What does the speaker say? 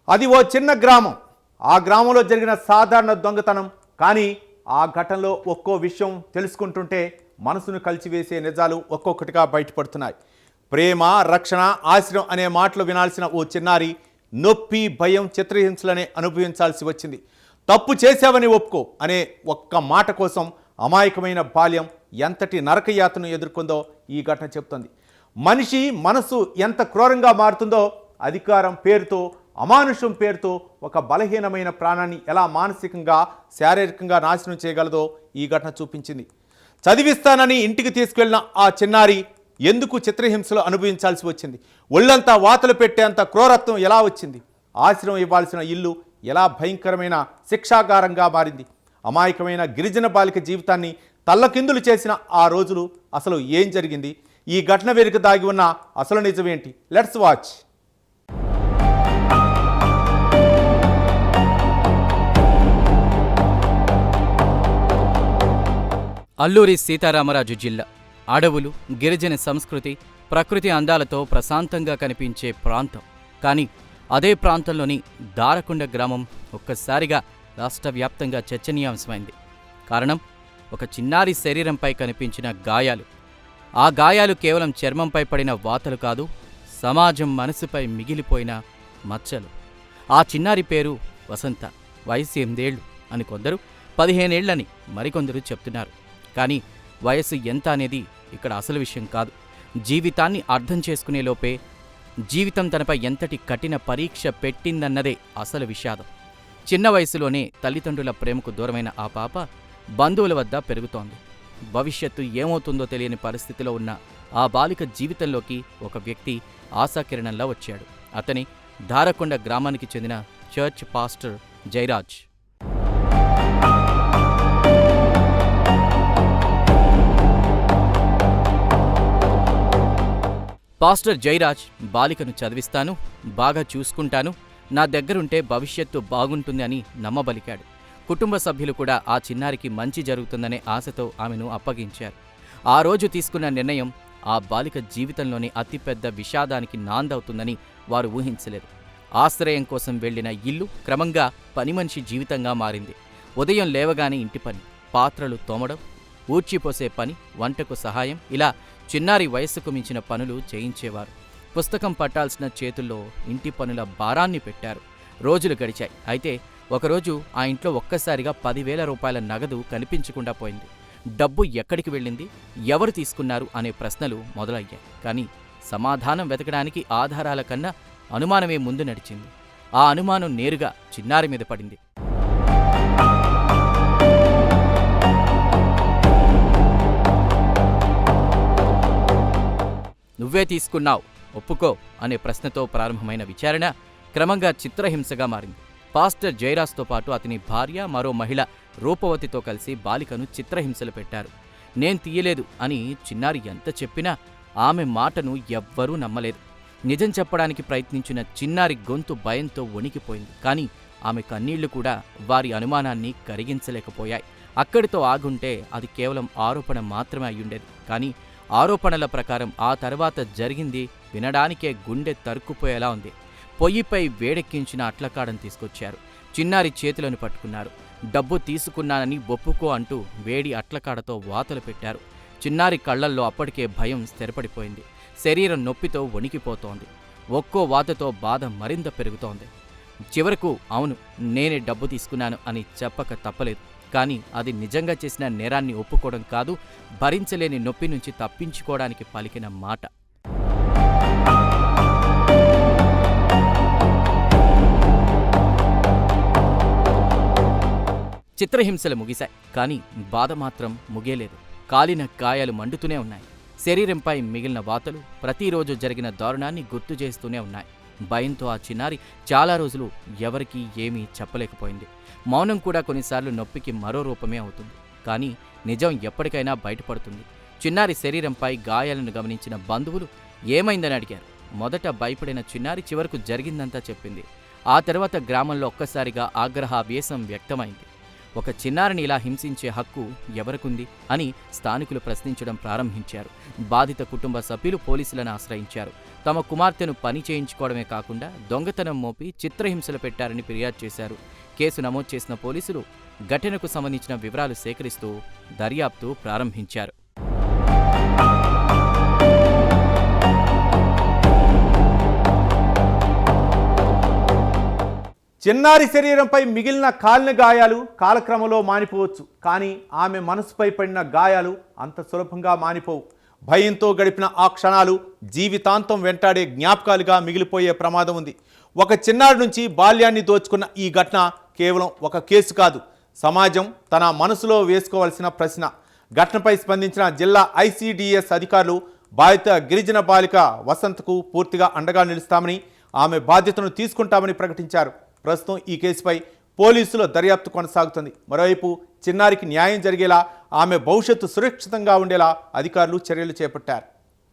అది ఓ చిన్న గ్రామం. ఆ గ్రామంలో జరిగిన సాధారణ దొంగతనం. కానీ ఆ ఘటనలో ఒక్కో విషయం తెలుసుకుంటుంటే మనసును కలిచివేసే నిజాలు ఒక్కొక్కటిగా బయటపడుతున్నాయి. ప్రేమ, రక్షణ, ఆశ్రయం అనే మాటలు వినాల్సిన ఓ చిన్నారి నొప్పి, భయం, చిత్రహింసలనే అనుభవించాల్సి వచ్చింది. తప్పు చేశావని ఒప్పుకో అనే ఒక్క మాట కోసం అమాయకమైన బాల్యం ఎంతటి నరకయాతను ఎదుర్కొందో ఈ ఘటన చెప్తుంది. మనిషి మనసు ఎంత క్రూరంగా మారుతుందో, అధికారం పేరుతో, అమానుషం పేరుతో ఒక బలహీనమైన ప్రాణాన్ని ఎలా మానసికంగా, శారీరకంగా నాశనం చేయగలదో ఈ ఘటన చూపించింది. చదివిస్తానని ఇంటికి తీసుకెళ్లిన ఆ చిన్నారి ఎందుకు చిత్రహింసలు అనుభవించాల్సి వచ్చింది? ఒళ్ళంతా వాతలు పెట్టేంత క్రూరత్వం ఎలా వచ్చింది? ఆశ్రయం ఇవ్వాల్సిన ఇల్లు ఎలా భయంకరమైన శిక్షాగారంగా మారింది? అమాయకమైన గిరిజన బాలిక జీవితాన్ని తల్లకిందులు చేసిన ఆ రోజులు అసలు ఏం జరిగింది? ఈ ఘటన వెనుక దాగి ఉన్న అసలు నిజమేంటి? Let's watch. అల్లూరి సీతారామరాజు జిల్లా అడవులు, గిరిజన సంస్కృతి, ప్రకృతి అందాలతో ప్రశాంతంగా కనిపించే ప్రాంతం. కానీ అదే ప్రాంతంలోని దారకొండ గ్రామం ఒక్కసారిగా రాష్ట్ర వ్యాప్తంగా చర్చనీయాంశమైంది. కారణం ఒక చిన్నారి శరీరంపై కనిపించిన గాయాలు. ఆ గాయాలు కేవలం చర్మంపై పడిన వాతలు కాదు, సమాజం మనసుపై మిగిలిపోయిన మచ్చలు. ఆ చిన్నారి పేరు వసంత. వయసు 8 ఏళ్లు అని కొందరు, 15 ఏళ్లని మరికొందరు చెప్తున్నారు. కానీ వయసు ఎంత అనేది ఇక్కడ అసలు విషయం కాదు. జీవితాన్ని అర్థం చేసుకునే లోపే జీవితం తనపై ఎంతటి కఠిన పరీక్ష పెట్టిందన్నదే అసలు విషాదం. చిన్న వయసులోనే తల్లిదండ్రుల ప్రేమకు దూరమైన ఆ పాప బంధువుల వద్ద పెరుగుతోంది. భవిష్యత్తు ఏమవుతుందో తెలియని పరిస్థితిలో ఉన్న ఆ బాలిక జీవితంలోకి ఒక వ్యక్తి ఆశాకిరణంలా వచ్చాడు. అతని దారకొండ గ్రామానికి చెందిన church pastor Jayaraj. Pastor Jayaraj బాలికను చదివిస్తాను, బాగా చూసుకుంటాను, నా దగ్గరుంటే భవిష్యత్తు బాగుంటుంది అని నమ్మబలికాడు. కుటుంబ సభ్యులు కూడా ఆ చిన్నారికి మంచి జరుగుతుందనే ఆశతో ఆమెను అప్పగించారు. ఆ రోజు తీసుకున్న నిర్ణయం ఆ బాలిక జీవితంలోని అతిపెద్ద విషాదానికి నాందవుతుందని వారు ఊహించలేదు. ఆశ్రయం కోసం వెళ్లిన ఇల్లు క్రమంగా పనిమనిషి జీవితంగా మారింది. ఉదయం లేవగానే ఇంటి పని, పాత్రలు తోమడం, ఊడ్చిపోసే పని, వంటకు సహాయం, ఇలా చిన్నారి వయస్సుకు మించిన పనులు చేయించేవారు. పుస్తకం పట్టాల్సిన చేతుల్లో ఇంటి పనుల భారాన్ని పెట్టారు. రోజులు గడిచాయి. అయితే ఒకరోజు ఆ ఇంట్లో ఒక్కసారిగా 10,000 రూపాయల నగదు కనిపించకుండా పోయింది. డబ్బు ఎక్కడికి వెళ్ళింది, ఎవరు తీసుకున్నారు అనే ప్రశ్నలు మొదలయ్యాయి. కానీ సమాధానం వెతకడానికి ఆధారాల కన్నా అనుమానమే ముందు నడిచింది. ఆ అనుమానం నేరుగా చిన్నారి మీద పడింది. నువ్వే తీసుకున్నావు, ఒప్పుకో అనే ప్రశ్నతో ప్రారంభమైన విచారణ క్రమంగా చిత్రహింసగా మారింది. పాస్టర్ జయరాజ్తో పాటు అతని భార్య, మరో మహిళ రూపవతితో కలిసి బాలికను చిత్రహింసలు పెట్టారు. నేను తీయలేదు అని చిన్నారి ఎంత చెప్పినా ఆమె మాటను ఎవ్వరూ నమ్మలేదు. నిజం చెప్పడానికి ప్రయత్నించిన చిన్నారి గొంతు భయంతో వణికిపోయింది. కానీ ఆమె కన్నీళ్లు కూడా వారి అనుమానాన్ని కరిగించలేకపోయాయి. అక్కడితో ఆగుంటే అది కేవలం ఆరోపణ మాత్రమే అయ్యుండేది. కానీ ఆరోపణల ప్రకారం ఆ తర్వాత జరిగింది వినడానికే గుండె తరుక్కుపోయేలా ఉంది. పొయ్యిపై వేడెక్కించిన అట్లకాడను తీసుకొచ్చారు. చిన్నారి చేతులను పట్టుకున్నారు. డబ్బు తీసుకున్నానని ఒప్పుకో అంటూ వేడి అట్లకాడతో వాతలు పెట్టారు. చిన్నారి కళ్లల్లో అప్పటికే భయం స్థిరపడిపోయింది. శరీరం నొప్పితో వణికిపోతోంది. ఒక్కో వాతతో బాధ మరింత పెరుగుతోంది. చివరకు అవును, నేనే డబ్బు తీసుకున్నాను అని చెప్పక తప్పలేదు. కానీ అది నిజంగా చేసిన నేరాన్ని ఒప్పుకోవడం కాదు, భరించలేని నొప్పి నుంచి తప్పించుకోవడానికి పలికిన మాట. చిత్రహింసలు ముగిశాయి. కానీ బాధ మాత్రం ముగియలేదు. కాలిన గాయాలు మండుతూనే ఉన్నాయి. శరీరంపై మిగిలిన వాతలు ప్రతిరోజు జరిగిన దారుణాన్ని గుర్తు చేస్తూనే ఉన్నాయి. భయంతో ఆ చిన్నారి చాలా రోజులు ఎవరికీ ఏమీ చెప్పలేకపోయింది. మౌనం కూడా కొన్నిసార్లు నొప్పికి మరో రూపమే అవుతుంది. కానీ నిజం ఎప్పటికైనా బయటపడుతుంది. చిన్నారి శరీరంపై గాయాలను గమనించిన బంధువులు ఏమైందని అడిగారు. మొదట భయపడిన చిన్నారి చివరకు జరిగిందంతా చెప్పింది. ఆ తర్వాత గ్రామంలో ఒక్కసారిగా ఆగ్రహావేశం వ్యక్తమైంది. ఒక చిన్నారిని ఇలా హింసించే హక్కు ఎవరికుంది అని స్థానికులు ప్రశ్నించడం ప్రారంభించారు. బాధిత కుటుంబ సభ్యులు పోలీసులను ఆశ్రయించారు. తమ కుమార్తెను పని చేయించుకోవడమే కాకుండా దొంగతనం మోపి చిత్రహింసలు పెట్టారని ఫిర్యాదు చేశారు. కేసు నమోదు చేసిన పోలీసులు ఘటనకు సంబంధించిన వివరాలు సేకరిస్తూ దర్యాప్తు ప్రారంభించారు. చిన్నారి శరీరంపై మిగిలిన కాలిన గాయాలు కాలక్రమంలో మానిపోవచ్చు, కానీ ఆమె మనసుపై పడిన గాయాలు అంత సులభంగా మానిపోవు. భయంతో గడిపిన ఆ క్షణాలు జీవితాంతం వెంటాడే జ్ఞాపకాలుగా మిగిలిపోయే ప్రమాదం ఉంది. ఒక చిన్నారి నుంచి బాల్యాన్ని దోచుకున్న ఈ ఘటన కేవలం ఒక కేసు కాదు, సమాజం తన మనసులో వేసుకోవాల్సిన ప్రశ్న. ఘటనపై స్పందించిన జిల్లా ICDS అధికారులు బాధిత గిరిజన బాలిక వసంత్కు పూర్తిగా అండగా నిలుస్తామని, ఆమె బాధ్యతను తీసుకుంటామని ప్రకటించారు. ప్రస్తుతం ఈ కేసుపై పోలీసుల దర్యాప్తు కొనసాగుతుంది. మరోవైపు చిన్నారికి న్యాయం జరిగేలా, ఆమె భవిష్యత్తు సురక్షితంగా ఉండేలా అధికారులు చర్యలు చేపట్టారు.